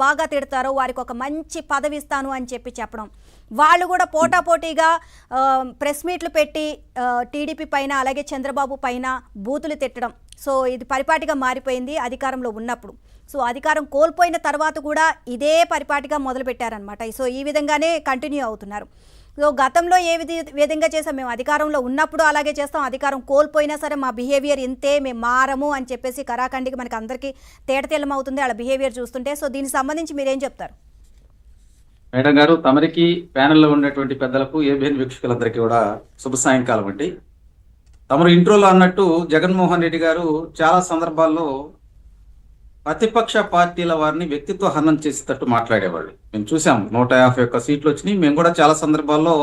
బాగా తిడతారో వారికి ఒక మంచి పదవి ఇస్తాను అని చెప్పడం, వాళ్ళు కూడా పోటాపోటీగా ప్రెస్ మీట్లు పెట్టి టీడీపీ పైన అలాగే చంద్రబాబు పైన బూతులు తిట్టడం. సో ఇది పరిపాటిగా మారిపోయింది అధికారంలో ఉన్నప్పుడు. సో అధికారం కోల్పోయిన తర్వాత కూడా ఇదే పరిపాటిగా మొదలుపెట్టారనమాట. సో ఈ విధంగానే కంటిన్యూ అవుతున్నారు. సో గతంలో ఏ విధంగా చేసాం, మేము అధికారంలో ఉన్నప్పుడు అలాగే చేస్తాం, అధికారం కోల్పోయినా సరే మా బిహేవియర్ ఇంతే, మేము మారము అని చెప్పేసి కరాఖండికి మనకి అందరికీ తేటతెల్లం అవుతుంది వాళ్ళ బిహేవియర్ చూస్తుంటే. సో దీనికి సంబంధించి మీరేం చెప్తారు? మేడం గారు, తమరికి ప్యానెల్లో ఉన్నటువంటి పెద్దలకు, ఏబిఎన్ వీక్షకులందరికీ కూడా శుభ సాయంకాలం అండి. తమరు ఇంట్రోలో అన్నట్టు జగన్మోహన్ రెడ్డి గారు చాలా సందర్భాల్లో ప్రతిపక్ష పార్టీల వారిని వ్యక్తిత్వ హననం చేసేటట్టు మాట్లాడేవాళ్ళు. మేము చూసాం 151 సీట్లు వచ్చినాయి. మేము కూడా చాలా సందర్భాల్లో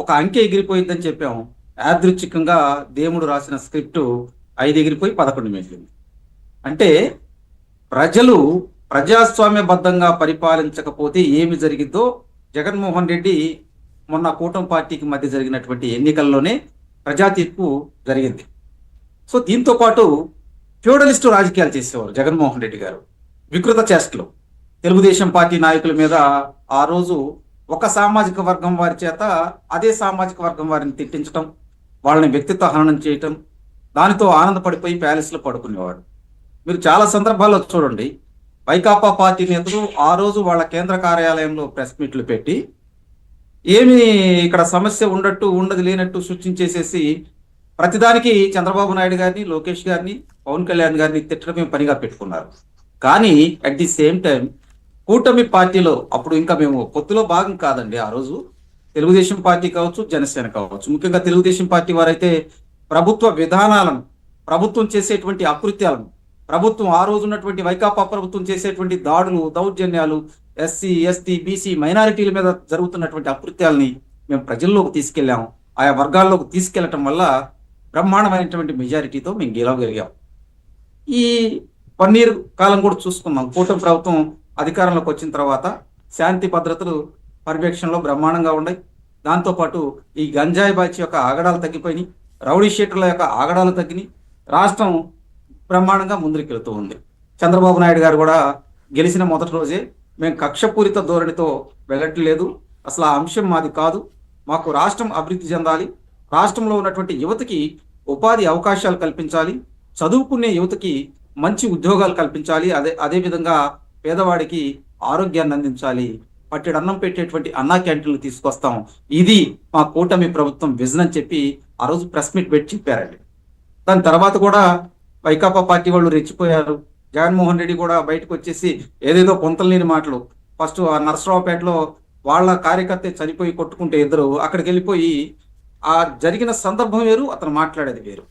ఒక అంకె ఎగిరిపోయిందని చెప్పాము. యాదృచ్ఛికంగా దేవుడు రాసిన స్క్రిప్ట్ 5 ఎగిరిపోయి 11 మిగిలింది. అంటే ప్రజలు ప్రజాస్వామ్యబద్ధంగా పరిపాలించకపోతే ఏమి జరిగిందో జగన్మోహన్ రెడ్డి మొన్న కూటమి పార్టీకి మధ్య జరిగినటువంటి ఎన్నికల్లోనే ప్రజా తీర్పు జరిగింది. సో దీంతో పాటు ఫ్యూడలిస్టు రాజకీయాలు చేసేవారు జగన్మోహన్ రెడ్డి గారు. వికృత చేష్టలు తెలుగుదేశం పార్టీ నాయకుల మీద ఆ రోజు ఒక సామాజిక వర్గం వారి చేత అదే సామాజిక వర్గం వారిని తిట్టించడం, వాళ్ళని వ్యక్తిత్వ హననం చేయటం, దానితో ఆనందపడిపోయి ప్యాలెస్లో పడుకునేవాడు. మీరు చాలా సందర్భాల్లో చూడండి, వైకాపా పార్టీ నేతలు ఆ రోజు వాళ్ళ కేంద్ర కార్యాలయంలో ప్రెస్ మీట్లు పెట్టి ఏమి ఇక్కడ సమస్య ఉండట్టు ఉండదు లేనట్టు సృష్టించేసేసి ప్రతిదానికి చంద్రబాబు నాయుడు గారిని, లోకేష్ గారిని, పవన్ కళ్యాణ్ గారిని తిట్టడమే పనిగా పెట్టుకున్నారు. కానీ అట్ ది సేమ్ టైం కూటమి పార్టీలో అప్పుడు ఇంకా మేము పొత్తులో భాగం కాదండి. ఆ రోజు తెలుగుదేశం పార్టీ కావచ్చు, జనసేన కావచ్చు, ముఖ్యంగా తెలుగుదేశం పార్టీ వారైతే ప్రభుత్వ విధానాలను, ప్రభుత్వం చేసేటువంటి అకృత్యాలను, ప్రభుత్వం ఆ రోజు ఉన్నటువంటి వైకాపా ప్రభుత్వం చేసేటువంటి దాడులు, దౌర్జన్యాలు, ఎస్సీ, ఎస్టీ, బీసీ మైనారిటీల మీద జరుగుతున్నటువంటి అకృత్యాలని మేము ప్రజల్లోకి తీసుకెళ్ళాము. ఆయా వర్గాల్లోకి తీసుకెళ్లటం వల్ల బ్రహ్మాండమైనటువంటి మెజారిటీతో మేము గెలవగలిగాం. ఈ 1 year కాలం కూడా చూసుకున్నాం. కూటమి ప్రభుత్వం అధికారంలోకి వచ్చిన తర్వాత శాంతి భద్రతలు పర్యవేక్షణలో బ్రహ్మాండంగా ఉన్నాయి. దాంతోపాటు ఈ గంజాయి బాచి యొక్క ఆగడాలు తగ్గిపోయినాయి, రౌడీ షీటర్ల యొక్క ఆగడాలు తగ్గినాయి, రాష్ట్రం బ్రహ్మాండంగా ముందుకెళ్తూ ఉంది. చంద్రబాబు నాయుడు గారు కూడా గెలిచిన మొదటి రోజే మేము కక్షపూరిత ధోరణితో వెళ్ళట్లేదు, అసలు ఆ అంశం మాది కాదు, మాకు రాష్ట్రం అభివృద్ధి చెందాలి, రాష్ట్రంలో ఉన్నటువంటి యువతకి ఉపాధి అవకాశాలు కల్పించాలి, చదువుకునే యువతకి మంచి ఉద్యోగాలు కల్పించాలి, అదేవిధంగా పేదవాడికి ఆరోగ్యాన్ని అందించాలి, పట్టెడన్నం పెట్టేటువంటి అన్నా క్యాంటీన్లు తీసుకొస్తాం, ఇది మా కూటమి ప్రభుత్వం విజన్ అని చెప్పి ఆ రోజు ప్రెస్ మీట్ పెట్టి చెప్పారండి. దాని తర్వాత కూడా వైకాపా పార్టీ వాళ్ళు రెచ్చిపోయారు. జగన్మోహన్ రెడ్డి కూడా బయటకు వచ్చేసి ఏదేదో పొంతలనీని మాటలు, ఫస్ట్ ఆ నరసరావుపేటలో వాళ్ళ కార్యకర్త చనిపోయి కొట్టుకుంటే ఇద్దరు అక్కడికి వెళ్ళిపోయి ఆ జరిగిన సందర్భం వేరు, అతను మాట్లాడేది వేరు.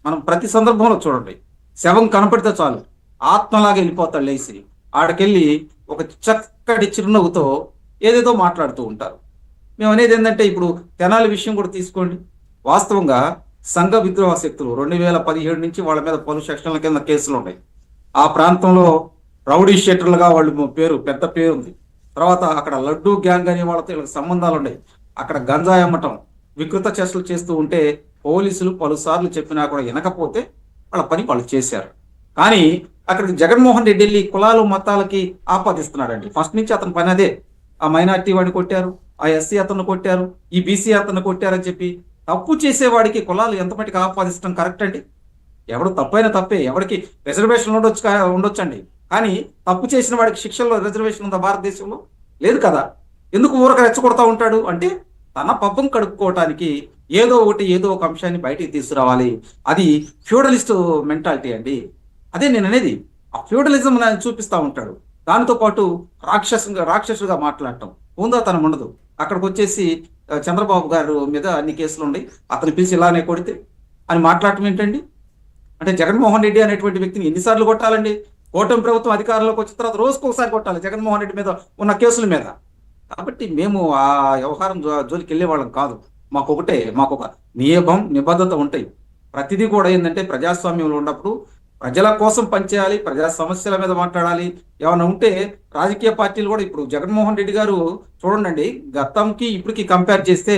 మనం ప్రతి సందర్భంలో చూడండి, శవం కనపడితే చాలు ఆత్మలాగా వెళ్ళిపోతాడు లేచి, ఆడకెళ్ళి ఒక చక్కటి చిరునవ్వుతో ఏదేదో మాట్లాడుతూ ఉంటారు. మేము అనేది ఏంటంటే, ఇప్పుడు తెనాలి విషయం కూడా తీసుకోండి. వాస్తవంగా సంఘ విద్రోహ శక్తులు 2017 నుంచి వాళ్ళ మీద పలు సెక్షన్ల కింద కేసులు ఉన్నాయి. ఆ ప్రాంతంలో రౌడీ షీటర్లుగా వాళ్ళు పెద్ద పేరు ఉంది. తర్వాత అక్కడ లడ్డూ గ్యాంగ్ అనే వాళ్ళతో వీళ్ళకి సంబంధాలు ఉన్నాయి. అక్కడ గంజాయి అమ్మటం, వికృత చేష్టలు చేస్తూ ఉంటే పోలీసులు పలుసార్లు చెప్పినా కూడా వినకపోతే వాళ్ళ పని వాళ్ళు చేశారు. కానీ అక్కడికి జగన్మోహన్ రెడ్డి వెళ్ళి కులాలు మతాలకి ఆపాదిస్తున్నాడండి. ఫస్ట్ నుంచి అతని పని అదే. ఆ మైనార్టీ వాడిని కొట్టారు, ఆ ఎస్సీ అతను కొట్టారు, ఈ బీసీ అతను కొట్టారని చెప్పి తప్పు చేసేవాడికి కులాలు ఎంత మటుకు ఆపాదించడం కరెక్ట్ అండి? ఎవడు తప్పైనా తప్పే, ఎవరికి రిజర్వేషన్ ఉండొచ్చండి, కానీ తప్పు చేసిన వాడికి శిక్షల్లో రిజర్వేషన్ ఉందా భారతదేశంలో? లేదు కదా. ఎందుకు ఊరక రెచ్చగొడతా ఉంటాడు అంటే, తన పబ్బం కడుక్కోవటానికి ఏదో ఒక అంశాన్ని బయటికి తీసుకురావాలి. అది ఫ్యూడలిస్ట్ మెంటాలిటీ అండి. అదే నేను అనేది, ఆ ఫ్యూడలిజం చూపిస్తా ఉంటాడు. దానితో పాటు రాక్షసుగా మాట్లాడటం, ఉందాతనం ఉండదు. అక్కడికి వచ్చేసి చంద్రబాబు గారు మీద అన్ని కేసులు ఉన్నాయి, అతను పిలిచి ఇలానే కొడితే అని మాట్లాడటం ఏంటండి? అంటే జగన్మోహన్ రెడ్డి అనేటువంటి వ్యక్తిని ఎన్నిసార్లు కొట్టాలండి? కూటమి ప్రభుత్వం అధికారంలోకి వచ్చిన తర్వాత రోజుకు ఒకసారి కొట్టాలి జగన్మోహన్ రెడ్డి మీద ఉన్న కేసుల మీద. కాబట్టి మేము ఆ వ్యవహారం జోలికి వెళ్ళే వాళ్ళం కాదు. మాకు ఒక నిబద్ధత ఉంటాయి. ప్రతిదీ కూడా ఏంటంటే, ప్రజాస్వామ్యంలో ఉన్నప్పుడు ప్రజల కోసం పనిచేయాలి, ప్రజా సమస్యల మీద మాట్లాడాలి. ఏమైనా ఉంటే రాజకీయ పార్టీలు కూడా, ఇప్పుడు జగన్మోహన్ రెడ్డి గారు చూడండి, గతంకి ఇప్పటికి కంపేర్ చేస్తే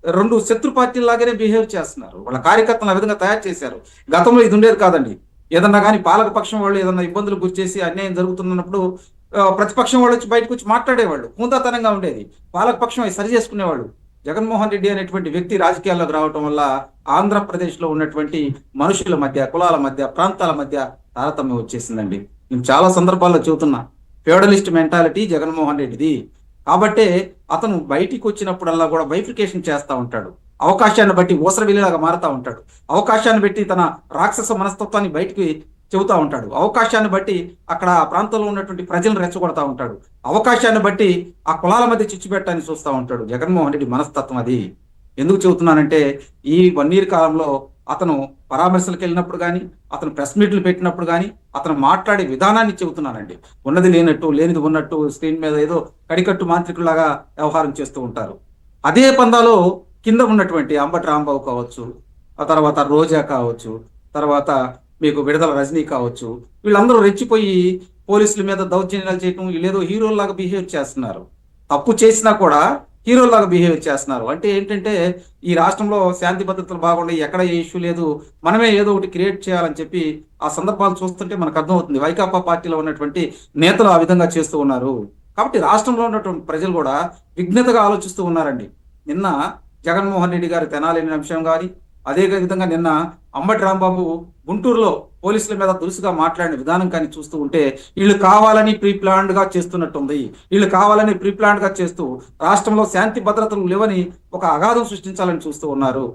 2 శత్రు పార్టీల లాగానే బిహేవ్ చేస్తున్నారు. వాళ్ళ కార్యకర్తలను ఆ విధంగా తయారు చేశారు. గతంలో ఇది ఉండేది కాదండి. ఏదన్నా కానీ పాలక పక్షం వాళ్ళు ఏదన్నా ఇబ్బందులు గురిచేసి అన్యాయం జరుగుతున్నప్పుడు ప్రతిపక్షం వాళ్ళు వచ్చి బయటకు వచ్చి మాట్లాడేవాళ్ళు, హుందాతనంగా ఉండేది. పాలకపక్షం అవి సరి చేసుకునేవాళ్ళు. జగన్మోహన్ రెడ్డి అనేటువంటి వ్యక్తి రాజకీయాల్లోకి రావటం వల్ల ఆంధ్రప్రదేశ్లో ఉన్నటువంటి మనుషుల మధ్య, కులాల మధ్య, ప్రాంతాల మధ్య తారతమ్యం వచ్చేసిందండి. నేను చాలా సందర్భాల్లో చెబుతున్నా, ఫ్యూడలిస్ట్ మెంటాలిటీ జగన్మోహన్ రెడ్డిది. కాబట్టే అతను బయటికి వచ్చినప్పుడల్లా కూడా బైఫికేషన్ చేస్తూ ఉంటాడు. అవకాశాన్ని బట్టి ఊసరవిల్లిలాగా మారుతూ ఉంటాడు. అవకాశాన్ని బట్టి తన రాక్షస మనస్తత్వాన్ని బయటికి చెబుతూ ఉంటాడు. అవకాశాన్ని బట్టి అక్కడ ఆ ప్రాంతంలో ఉన్నటువంటి ప్రజలను రెచ్చగొడతా ఉంటాడు. అవకాశాన్ని బట్టి ఆ కులాల మధ్య చిచ్చు పెట్టాలని చూస్తూ ఉంటాడు. జగన్మోహన్ రెడ్డి మనస్తత్వం అది. ఎందుకు చెబుతున్నానంటే, ఈ 1 year కాలంలో అతను పరామర్శలకు వెళ్ళినప్పుడు కానీ, అతను ప్రెస్ మీట్లు పెట్టినప్పుడు కానీ, అతను మాట్లాడే విధానాన్ని చెబుతున్నానండి. ఉన్నది లేనట్టు, లేనిది ఉన్నట్టు స్క్రీన్ మీద ఏదో కడికట్టు మాంత్రికులాగా వ్యవహారం చేస్తూ ఉంటారు. అదే పందాలో కింద ఉన్నటువంటి అంబటి రాంబాబు కావచ్చు, ఆ తర్వాత రోజా కావచ్చు, తర్వాత మీకు విడుదల రజనీ కావచ్చు, వీళ్ళందరూ రెచ్చిపోయి పోలీసుల మీద దౌర్జన్యాలు చేయటం, వీళ్ళేదో హీరోల్లాగా బిహేవ్ చేస్తున్నారు. తప్పు చేసినా కూడా హీరోల్లాగా బిహేవ్ చేస్తున్నారు. అంటే ఏంటంటే, ఈ రాష్ట్రంలో శాంతి భద్రతలు బాగుండి, ఎక్కడ ఏ ఇష్యూ లేదు, మనమే ఏదో ఒకటి క్రియేట్ చేయాలని చెప్పి ఆ సందర్భాలు చూస్తుంటే మనకు అర్థమవుతుంది. వైకాపా పార్టీలో ఉన్నటువంటి నేతలు ఆ విధంగా చేస్తూ ఉన్నారు. కాబట్టి రాష్ట్రంలో ఉన్నటువంటి ప్రజలు కూడా విఘ్నతగా ఆలోచిస్తూ ఉన్నారండి. నిన్న జగన్మోహన్ రెడ్డి గారు తెనాలి అంశం కానీ, అదే విధంగా నిన్న అంబటి రాంబాబు గుంటూరులో పోలీసుల మీద దురుసుగా మాట్లాడిన విధానం కానీ చూస్తూ ఉంటే, వీళ్ళు కావాలని ప్రీప్లాన్డ్ గా చేస్తున్నట్టుంది. వీళ్ళు కావాలని ప్రీప్లాన్డ్ గా చేస్తూ రాష్ట్రంలో శాంతి భద్రతలు లేవని ఒక అగాధం సృష్టించాలని చూస్తూ ఉన్నారు.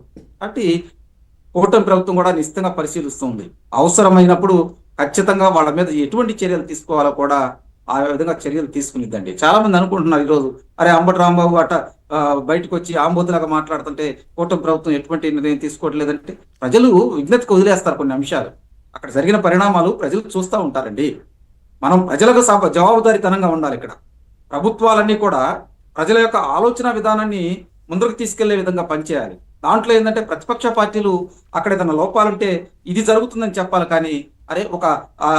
కాబట్టి కూటమి ప్రభుత్వం కూడా నిశ్చితంగా పరిశీలిస్తుంది. అవసరమైనప్పుడు ఖచ్చితంగా వాళ్ళ మీద ఎటువంటి చర్యలు తీసుకోవాలో కూడా ఆ విధంగా చర్యలు తీసుకునిద్దండి. చాలా మంది అనుకుంటున్నారు ఈరోజు, అరే అంబటి రాంబాబు బయటకు వచ్చి ఆంబోతులాగా మాట్లాడుతుంటే కూటమి ప్రభుత్వం ఎటువంటి నిర్ణయం తీసుకోవట్లేదంటే, ప్రజలు విజ్ఞతకు వదిలేస్తారు కొన్ని అంశాలు. అక్కడ జరిగిన పరిణామాలు ప్రజలు చూస్తూ ఉంటారండి. మనం ప్రజలకు జవాబుదారీతనంగా ఉండాలి. ఇక్కడ ప్రభుత్వాలన్నీ కూడా ప్రజల యొక్క ఆలోచన విధానాన్ని ముందుకు తీసుకెళ్లే విధంగా పనిచేయాలి. దాంట్లో ఏంటంటే, ప్రతిపక్ష పార్టీలు అక్కడ ఏదైనా లోపాలుంటే ఇది జరుగుతుందని చెప్పాలి. కానీ అరే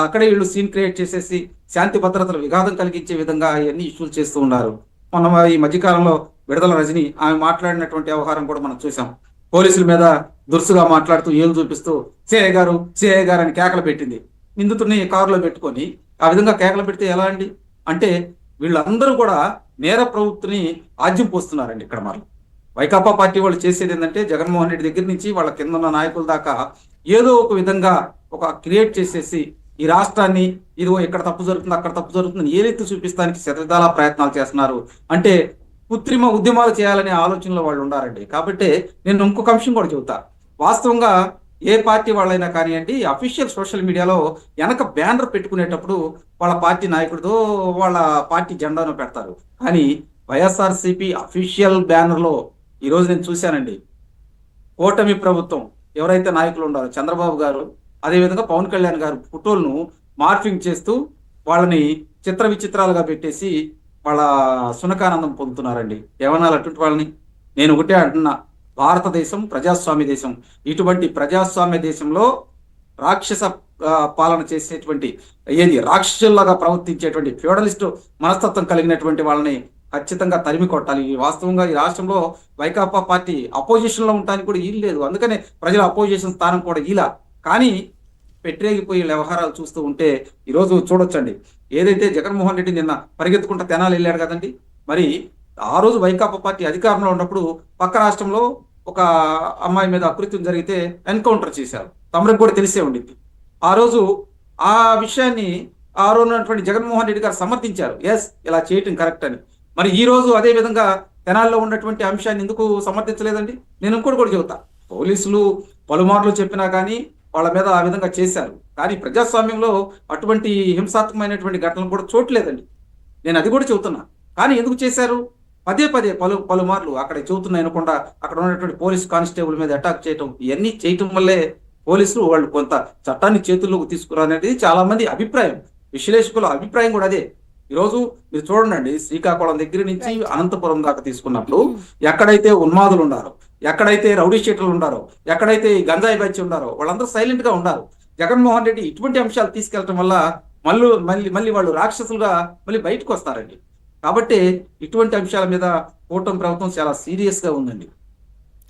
అక్కడే వీళ్ళు సీన్ క్రియేట్ చేసేసి శాంతి భద్రతలు విఘాతం కలిగించే విధంగా ఇవన్నీ ఇష్యూలు చేస్తూ ఉన్నారు. మనం ఈ మధ్యకాలంలో విడుదల రజని ఆమె మాట్లాడినటువంటి వ్యవహారం కూడా మనం చూసాం. పోలీసుల మీద దురుసుగా మాట్లాడుతూ ఏలు చూపిస్తూ సిఐ గారు అని కేకలు పెట్టింది. నిందితుడిని కారులో పెట్టుకొని ఆ విధంగా కేకలు పెడితే ఎలా అండి? అంటే వీళ్ళందరూ కూడా నేర ప్రవృత్తిని ఆజ్యం పోస్తున్నారండి. ఇక్కడ మరి వైకాపా పార్టీ వాళ్ళు చేసేది ఏంటంటే, జగన్మోహన్ రెడ్డి దగ్గర నుంచి వాళ్ళ కింద ఉన్న నాయకుల దాకా ఏదో ఒక విధంగా ఒక క్రియేట్ చేసేసి ఈ రాష్ట్రాన్ని ఇదిగో ఇక్కడ తప్పు జరుగుతుంది, అక్కడ తప్పు జరుగుతుంది ఏలెత్తి చూపిస్తానికి శతవిధాలా ప్రయత్నాలు చేస్తున్నారు. అంటే కృత్రిమ ఉద్యమాలు చేయాలనే ఆలోచనలో వాళ్ళు ఉన్నారండి. కాబట్టి నేను ఇంకొక అంశం కూడా చెబుతా. వాస్తవంగా ఏ పార్టీ వాళ్ళైనా కానివ్వండి, అఫీషియల్ సోషల్ మీడియాలో వెనక బ్యానర్ పెట్టుకునేటప్పుడు వాళ్ళ పార్టీ నాయకుడితో వాళ్ళ పార్టీ జెండాను పెడతారు. కానీ వైఎస్ఆర్సీపీ అఫీషియల్ బ్యానర్లో ఈరోజు నేను చూశానండి, కూటమి ప్రభుత్వం ఎవరైతే నాయకులు ఉన్నారో చంద్రబాబు గారు, అదేవిధంగా పవన్ కళ్యాణ్ గారు ఫోటోలను మార్ఫింగ్ చేస్తూ వాళ్ళని చిత్ర విచిత్రాలుగా పెట్టేసి వాళ్ళ సునకానందం పొందుతున్నారండి. ఏమన్నా అటువంటి వాళ్ళని? నేను ఒకటే అంటున్నా, భారతదేశం ప్రజాస్వామ్య దేశం. ఇటువంటి ప్రజాస్వామ్య దేశంలో రాక్షస పాలన చేసేటువంటి రాక్షసుల్లాగా ప్రవర్తించేటువంటి ఫ్యూడలిస్ట్ మనస్తత్వం కలిగినటువంటి వాళ్ళని ఖచ్చితంగా తరిమి కొట్టాలి. వాస్తవంగా ఈ రాష్ట్రంలో వైకాపా పార్టీ అపోజిషన్ లో ఉండడానికి కూడా వీలు లేదు. అందుకనే ప్రజల అపోజిషన్ స్థానం కూడా ఇలా. కానీ పెట్టరేగిపోయి వ్యవహారాలు చూస్తూ ఉంటే ఈరోజు చూడొచ్చండి, ఏదైతే జగన్మోహన్ రెడ్డి నిన్న పరిగెత్తుకుంటా తెనాలి వెళ్ళాడు కదండి, మరి ఆ రోజు వైకాపా పార్టీ అధికారంలో ఉన్నప్పుడు పక్క రాష్ట్రంలో ఒక అమ్మాయి మీద అకృత్యం జరిగితే ఎన్కౌంటర్ చేశారు. తమరికి కూడా తెలిసే ఉండింది. ఆ రోజు ఆ విషయాన్ని ఆ రోజు ఉన్నటువంటి జగన్మోహన్ రెడ్డి గారు సమర్థించారు. ఎస్, ఇలా చేయటం కరెక్ట్ అని. మరి ఈ రోజు అదే విధంగా తెనాల్లో ఉన్నటువంటి అంశాన్ని ఎందుకు సమర్థించలేదండి? నేను ఇంకోటి కూడా చెబుతా, పోలీసులు పలుమార్లు చెప్పినా కానీ వాళ్ళ మీద ఆ విధంగా చేశారు. కానీ ప్రజాస్వామ్యంలో అటువంటి హింసాత్మకమైనటువంటి ఘటనలు కూడా చూడలేదండి. నేను అది కూడా చెబుతున్నా. కానీ ఎందుకు చేశారు? పదే పలుమార్లు అక్కడ చెబుతున్నా వినకుండా అక్కడ ఉన్నటువంటి పోలీస్ కానిస్టేబుల్ మీద అటాక్ చేయటం, ఇవన్నీ చేయటం వల్లే పోలీసులు వాళ్ళు కొంత చట్టాన్ని చేతుల్లోకి తీసుకురానేది చాలా మంది అభిప్రాయం, విశ్లేషకుల అభిప్రాయం కూడా అదే. ఈరోజు మీరు చూడండి, శ్రీకాకుళం దగ్గర నుంచి అనంతపురం దాకా తీసుకున్నప్పుడు ఎక్కడైతే ఉన్మాదులు ఉన్నారో, ఎక్కడైతే రౌడీ షీటర్లు ఉన్నారో, ఎక్కడైతే గంజాయి బ్యాచ్ ఉన్నారో వాళ్ళందరూ సైలెంట్ గా ఉన్నారు. జగన్మోహన్ రెడ్డి ఇటువంటి అంశాలు తీసుకెళ్లడం వల్ల మళ్ళీ వాళ్ళు రాక్షసులుగా మళ్ళీ బయటకు వస్తారండి. కాబట్టి ఇటువంటి అంశాల మీద కూటమి ప్రభుత్వం చాలా సీరియస్ గా ఉందండి.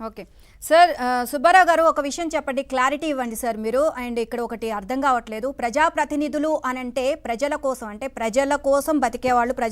ఓకే సార్ సుబ్బారావు గారు ఒక విషయం చెప్పండి, క్లారిటీ ఇవ్వండి సార్ మీరు. అండ్ ఇక్కడ ఒకటి అర్థం కావట్లేదు, ప్రజాప్రతినిధులు అనంటే ప్రజల కోసం, అంటే ప్రజల కోసం బతికేవాళ్ళు, ప్రజల